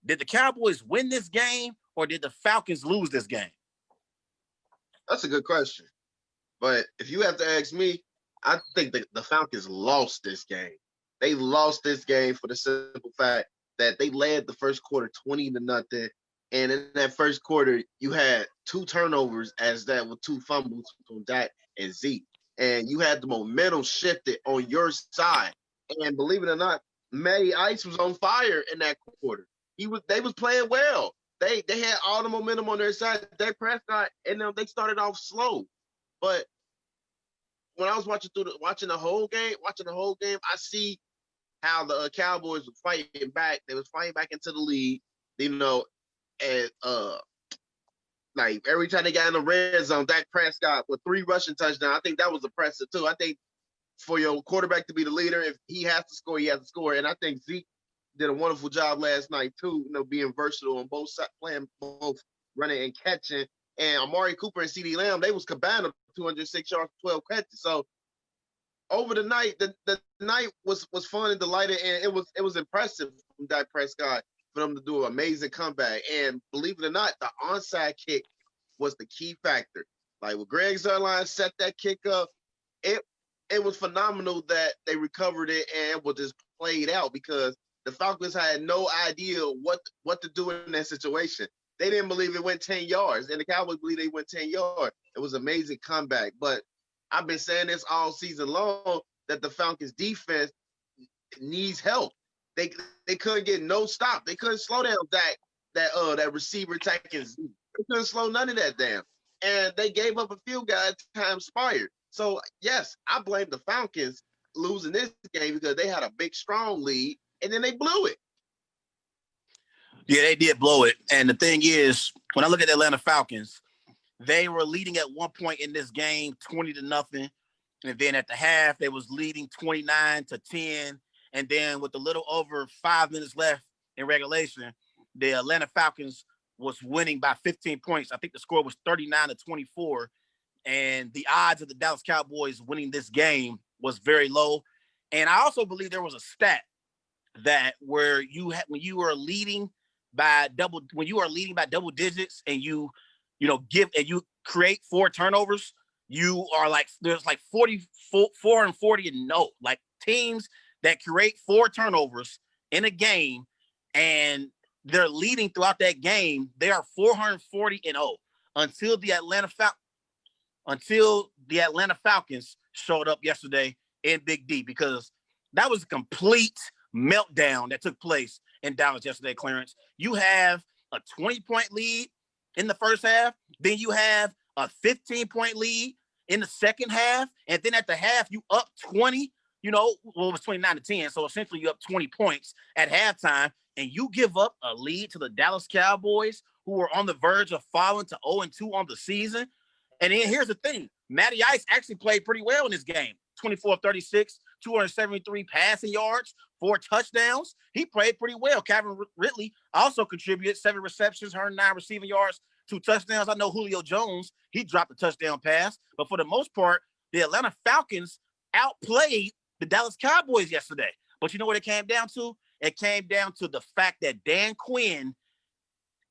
Did the Cowboys win this game or did the Falcons lose this game? That's a good question. But if you have to ask me, I think the Falcons lost this game. They lost this game for the simple fact that they led the first quarter 20-0. And in that first quarter, you had 2 turnovers as that with 2 fumbles from Dak and Zeke. And you had the momentum shifted on your side. And believe it or not, Matty Ice was on fire in that quarter. They was playing well. They had all the momentum on their side. Dak Prescott and them, they started off slow. But when I was watching the whole game, I see how the Cowboys were fighting back. They was fighting back into the lead, and like every time they got in the red zone, Dak Prescott with 3 rushing touchdowns. I think that was impressive too. I think for your quarterback to be the leader, if he has to score, he has to score. And I think Zeke did a wonderful job last night too, being versatile on both sides, playing both running and catching. And Amari Cooper and CeeDee Lamb, they was combined 206 yards, 12 catches. So over the night, the night was fun and delighted, and it was impressive from Dak Prescott for them to do an amazing comeback. And believe it or not, the onside kick was the key factor. Like when Greg Zuerlein set that kick up, it was phenomenal that they recovered it and was just played out because the Falcons had no idea what to do in that situation. They didn't believe it went 10 yards, and the Cowboys believe they went 10 yards. It was an amazing comeback. But I've been saying this all season long that the Falcons defense needs help. They couldn't get no stop. They couldn't slow down that receiver tackling. They couldn't slow none of that down. And they gave up a field goal at time expired. So, yes, I blame the Falcons losing this game because they had a big, strong lead, and then they blew it. Yeah, they did blow it. And the thing is, when I look at the Atlanta Falcons, they were leading at one point in this game 20-0. And then at the half, they was leading 29-10. And then with a little over 5 minutes left in regulation, the Atlanta Falcons was winning by 15 points. I think the score was 39-24. And the odds of the Dallas Cowboys winning this game was very low. And I also believe there was a stat that when you are leading by double digits and you create 4 turnovers, you are like there's like 440 and no, like teams that create 4 turnovers in a game and they're leading throughout that game, they are 440 and 0 until the Atlanta Falcons showed up yesterday in Big D, because that was a complete meltdown that took place in Dallas yesterday, Clarence. You have a 20-point lead in the first half, then you have a 15-point lead in the second half, and then at the half, you up 20, it was 29-10, so essentially you up 20 points at halftime, and you give up a lead to the Dallas Cowboys, who are on the verge of falling to 0-2 on the season. And then here's the thing. Matty Ice actually played pretty well in this game. 24-36, 273 passing yards, 4 touchdowns. He played pretty well. Calvin Ridley also contributed 7 receptions, 109 receiving yards, 2 touchdowns. I know Julio Jones, he dropped a touchdown pass. But for the most part, the Atlanta Falcons outplayed the Dallas Cowboys yesterday. But you know what it came down to? It came down to the fact that Dan Quinn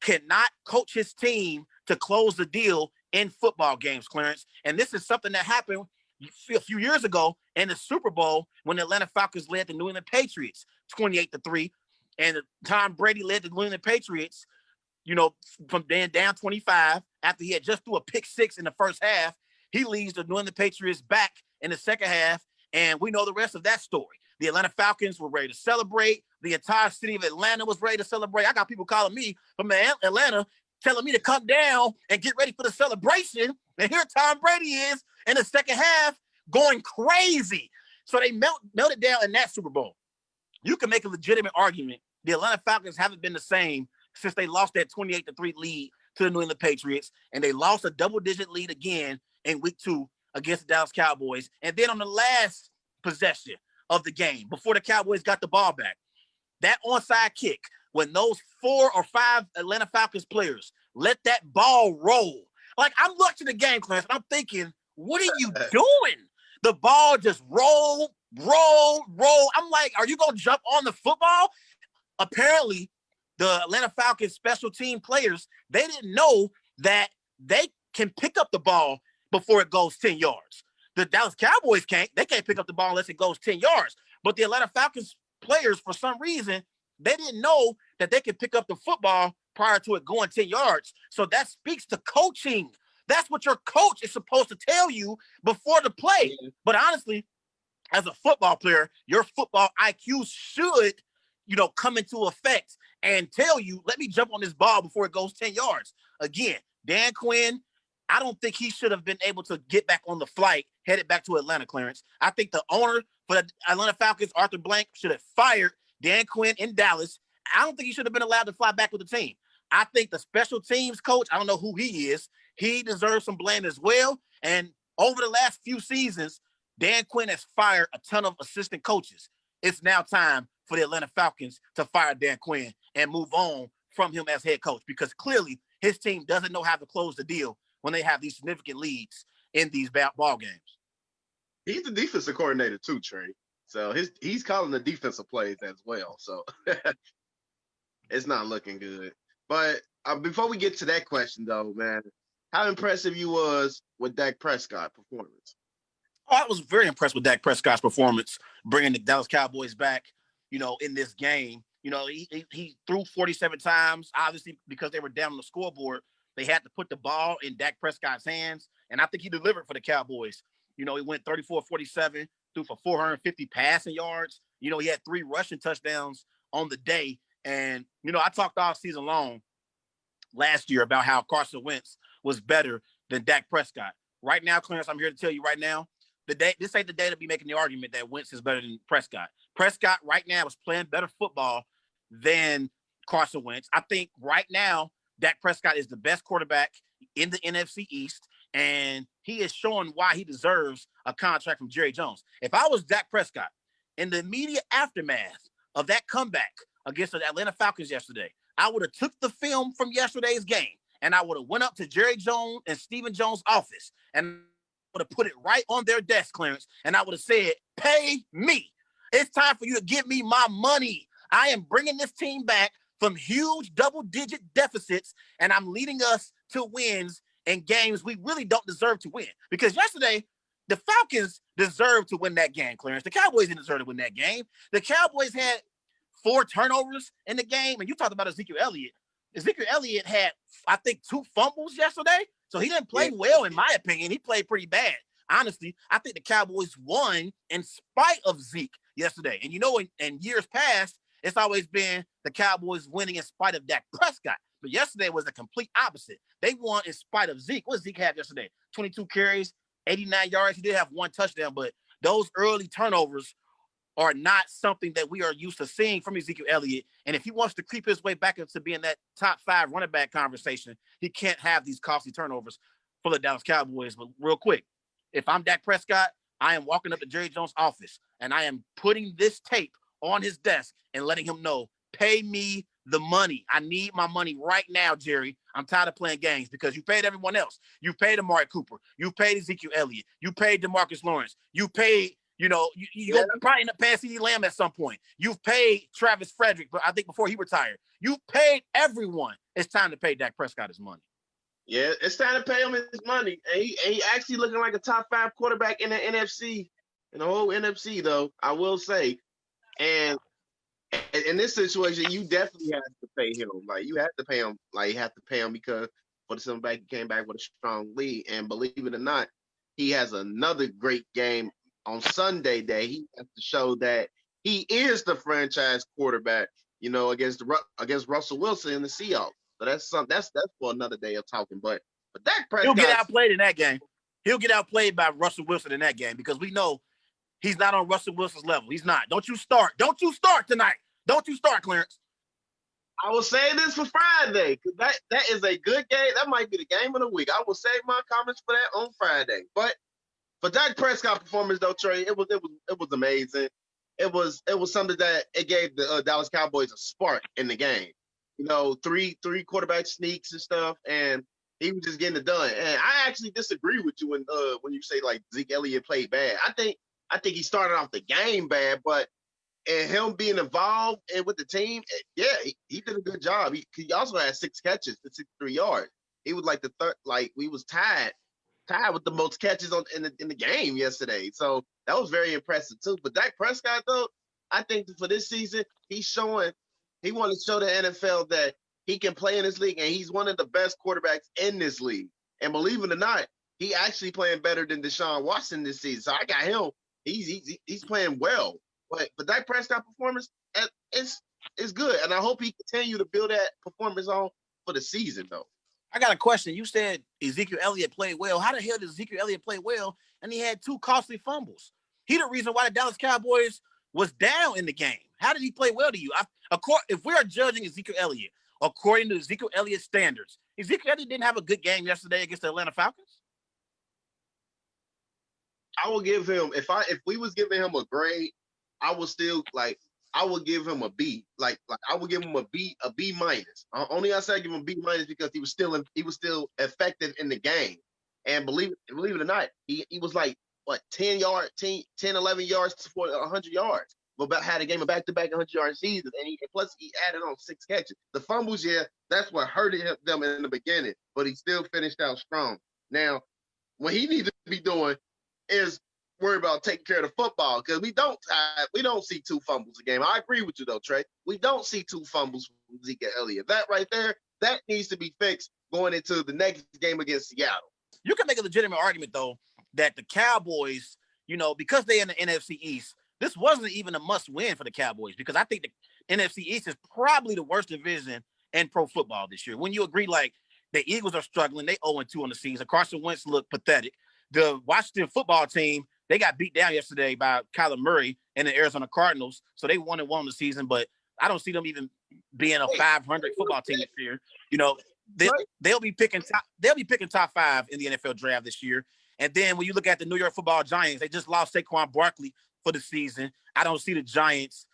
cannot coach his team to close the deal in football games, Clarence. And this is something that happened a few years ago in the Super Bowl when the Atlanta Falcons led the New England Patriots 28-3. And Tom Brady led the New England Patriots, from then down 25 after he had just threw a pick 6 in the first half. He leads the New England Patriots back in the second half, and we know the rest of that story. The Atlanta Falcons were ready to celebrate. The entire city of Atlanta was ready to celebrate. I got people calling me from Atlanta telling me to come down and get ready for the celebration. And here Tom Brady is in the second half going crazy. So they melted down in that Super Bowl. You can make a legitimate argument. The Atlanta Falcons haven't been the same since they lost that 28-3 lead to the New England Patriots. And they lost a double-digit lead again in week 2 against the Dallas Cowboys. And then on the last possession of the game, before the Cowboys got the ball back, that onside kick, when those 4 or 5 Atlanta Falcons players let that ball roll. Like, I'm watching the game, Clarence, and I'm thinking, what are you doing? The ball just roll. I'm like, are you going to jump on the football? Apparently, the Atlanta Falcons special team players, they didn't know that they can pick up the ball before it goes 10 yards. The Dallas Cowboys can't. They can't pick up the ball unless it goes 10 yards. But the Atlanta Falcons players, for some reason, they didn't know that they could pick up the football prior to it going 10 yards. So that speaks to coaching. That's what your coach is supposed to tell you before the play. But honestly, as a football player, your football IQ should, come into effect and tell you, let me jump on this ball before it goes 10 yards. Again, Dan Quinn, I don't think he should have been able to get back on the flight, headed back to Atlanta, Clarence. I think the owner for the Atlanta Falcons, Arthur Blank, should have fired Dan Quinn in Dallas. I don't think he should have been allowed to fly back with the team. I think the special teams coach, I don't know who he is, he deserves some blame as well. And over the last few seasons, Dan Quinn has fired a ton of assistant coaches. It's now time for the Atlanta Falcons to fire Dan Quinn and move on from him as head coach, because clearly his team doesn't know how to close the deal when they have these significant leads in these ball games. He's the defensive coordinator too, Trey. So he's calling the defensive plays as well. So it's not looking good. But before we get to that question, though, man, how impressive you was with Dak Prescott's performance? Oh, I was very impressed with Dak Prescott's performance, bringing the Dallas Cowboys back, in this game. He threw 47 times, obviously, because they were down on the scoreboard. They had to put the ball in Dak Prescott's hands, and I think he delivered for the Cowboys. He went 34-47, threw for 450 passing yards. He had 3 rushing touchdowns on the day. And, I talked all season long last year about how Carson Wentz was better than Dak Prescott. Right now, Clarence, I'm here to tell you right now, this ain't the day to be making the argument that Wentz is better than Prescott. Prescott right now is playing better football than Carson Wentz. I think right now, Dak Prescott is the best quarterback in the NFC East, and he is showing why he deserves a contract from Jerry Jones. If I was Dak Prescott, in the immediate aftermath of that comeback against the Atlanta Falcons yesterday, I would have took the film from yesterday's game, and I would have went up to Jerry Jones and Stephen Jones' office, and would have put it right on their desk, Clarence, and I would have said, pay me. It's time for you to give me my money. I am bringing this team back from huge double-digit deficits, and I'm leading us to wins in games we really don't deserve to win. Because yesterday, the Falcons deserved to win that game, Clarence. The Cowboys didn't deserve to win that game. The Cowboys had 4 turnovers in the game, and you talked about Ezekiel Elliott. Ezekiel Elliott had, I think, 2 fumbles yesterday, so he didn't play well, in my opinion. He played pretty bad. Honestly, I think the Cowboys won in spite of Zeke yesterday. And in years past, it's always been the Cowboys winning in spite of Dak Prescott. But yesterday was the complete opposite. They won in spite of Zeke. What did Zeke have yesterday? 22 carries, 89 yards. He did have 1 touchdown, but those early turnovers are not something that we are used to seeing from Ezekiel Elliott. And if he wants to creep his way back into being that top 5 running back conversation, he can't have these costly turnovers for the Dallas Cowboys. But real quick, if I'm Dak Prescott, I am walking up to Jerry Jones' office, and I am putting this tape on his desk and letting him know, pay me the money. I need my money right now, Jerry. I'm tired of playing games, because you paid everyone else. You paid Amari Cooper. You paid Ezekiel Elliott. You paid DeMarcus Lawrence. You paid, you're probably end up paying CeeDee Lamb at some point. You've paid Travis Frederick, but I think before he retired. You paid everyone. It's time to pay Dak Prescott his money. Yeah, it's time to pay him his money. And he actually looking like a top 5 quarterback in the NFC, in the whole NFC, though, I will say. And in this situation, you definitely have to pay him. Like, you have to pay him. Like, you have to pay him because for the simple fact he came back with a strong lead. And believe it or not, he has another great game on Sunday that he has to show that he is the franchise quarterback, against Russell Wilson in the Seahawks. So that's for another day of talking. But Dak Prescott, he'll get outplayed in that game. He'll get outplayed by Russell Wilson in that game, because we know he's not on Russell Wilson's level. He's not. Don't you start. Don't you start tonight. Don't you start, Clarence. I will say this for Friday, because that is a good game. That might be the game of the week. I will save my comments for that on Friday. But for Dak Prescott performance, though, Trey, it was amazing. It was something that it gave the Dallas Cowboys a spark in the game. 3 quarterback sneaks and stuff, and he was just getting it done. And I actually disagree with you when you say like Zeke Elliott played bad. I think he started off the game bad, but and him being involved and with the team, yeah, he did a good job. He also had 6 catches for 63 yards. He was like the third, like we was tied with the most catches in the game yesterday. So that was very impressive too. But Dak Prescott, though, I think for this season, he want to show the NFL that he can play in this league, and he's one of the best quarterbacks in this league. And believe it or not, he actually playing better than Deshaun Watson this season. So I got him. He's playing well. But Dak Prescott performance is good, and I hope he continue to build that performance on for the season, though. I got a question. You said Ezekiel Elliott played well. How the hell did Ezekiel Elliott play well and he had 2 costly fumbles? He the reason why the Dallas Cowboys was down in the game. How did he play well to you? If we are judging Ezekiel Elliott according to Ezekiel Elliott's standards, Ezekiel Elliott didn't have a good game yesterday against the Atlanta Falcons. I will give him if we was giving him a grade, I would still I would give him a B. Like I would give him a B minus. Only I say give him a B minus because he was still effective in the game. And believe it or not, he was like 10, 11 yards for 100 yards. But had a game of back-to-back 100-yard seasons, and plus he added on 6 catches. The fumbles, yeah, that's what hurted them in the beginning, but he still finished out strong. Now, what he needs to be doing is worry about taking care of the football because we don't see 2 fumbles a game. I agree with you though, Trey. We don't see 2 fumbles from Ezekiel Elliott. That right there, that needs to be fixed going into the next game against Seattle. You can make a legitimate argument though that the Cowboys, because they're in the NFC East, this wasn't even a must-win for the Cowboys because I think the NFC East is probably the worst division in pro football this year. When you agree, like the Eagles are struggling, they 0-2 on the season. Carson Wentz looked pathetic. The Washington football team, they got beat down yesterday by Kyler Murray and the Arizona Cardinals, so they 1-1 on the season. But I don't see them even being a 500 football team this year. They'll be picking top 5 in the NFL draft this year. And then when you look at the New York Football Giants, they just lost Saquon Barkley for the season. I don't see the Giants,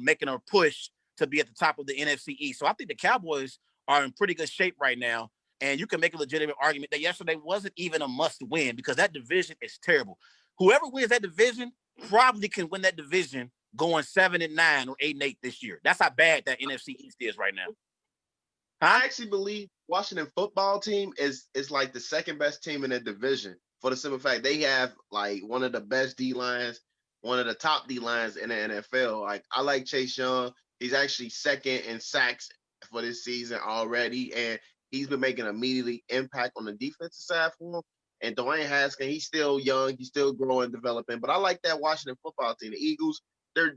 making a push to be at the top of the NFC East. So I think the Cowboys are in pretty good shape right now. And you can make a legitimate argument that yesterday wasn't even a must win because that division is terrible. Whoever wins that division probably can win that division going 7-9 or 8-8 this year. That's how bad that NFC East is right now. I actually believe Washington football team is like the second best team in the division for the simple fact they have like one of the best D lines, one of the top D lines in the NFL. Like I like Chase Young. He's actually second in sacks for this season already, and he's been making immediately impact on the defensive side for him. And Dwayne Haskins, he's still young, he's still growing, developing. But I like that Washington football team. The Eagles, they're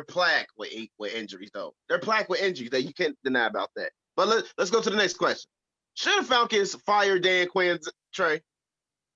plagued with injuries though. They're plagued with injuries that you can't deny about that. But let's go to the next question. Should the Falcons fire Dan Quinn, Trey?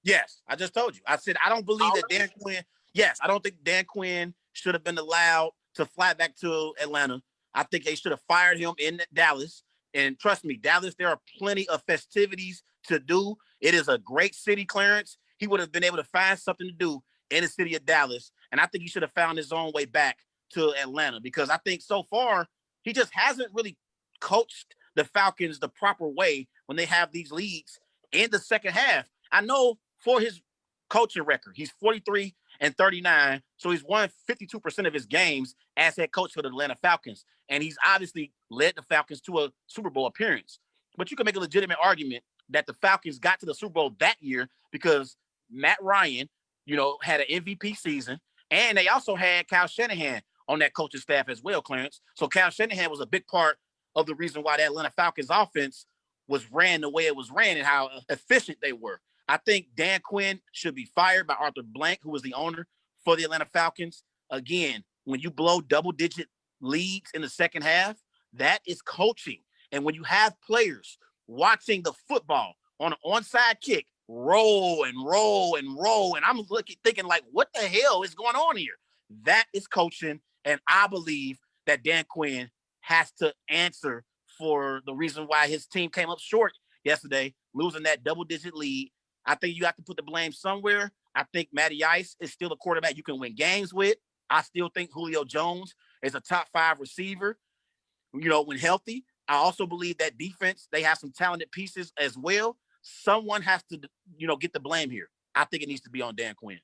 Yes, I just told you. I said I don't believe that Dan Quinn. Yes, I don't think Dan Quinn should have been allowed to fly back to Atlanta. I think they should have fired him in Dallas. And trust me, Dallas, there are plenty of festivities to do. It is a great city, Clarence. He would have been able to find something to do in the city of Dallas. And I think he should have found his own way back to Atlanta because I think so far he just hasn't really coached the Falcons the proper way when they have these leads in the second half. I know for his coaching record, he's 43-39. So he's won 52% of his games as head coach for the Atlanta Falcons. And he's obviously led the Falcons to a Super Bowl appearance. But you can make a legitimate argument that the Falcons got to the Super Bowl that year because Matt Ryan, had an MVP season. And they also had Kyle Shanahan on that coaching staff as well, Clarence. So Kyle Shanahan was a big part of the reason why that Atlanta Falcons offense was ran the way it was ran and how efficient they were. I think Dan Quinn should be fired by Arthur Blank, who was the owner for the Atlanta Falcons. Again, when you blow double-digit leads in the second half, that is coaching. And when you have players watching the football on an onside kick, roll and roll and roll, and I'm thinking like, what the hell is going on here? That is coaching, and I believe that Dan Quinn has to answer for the reason why his team came up short yesterday, losing that double-digit lead. I think you have to put the blame somewhere. I think Matty Ice is still a quarterback you can win games with. I still think Julio Jones is a top 5 receiver, when healthy. I also believe that defense, they have some talented pieces as well. Someone has to, get the blame here. I think it needs to be on Dan Quinn.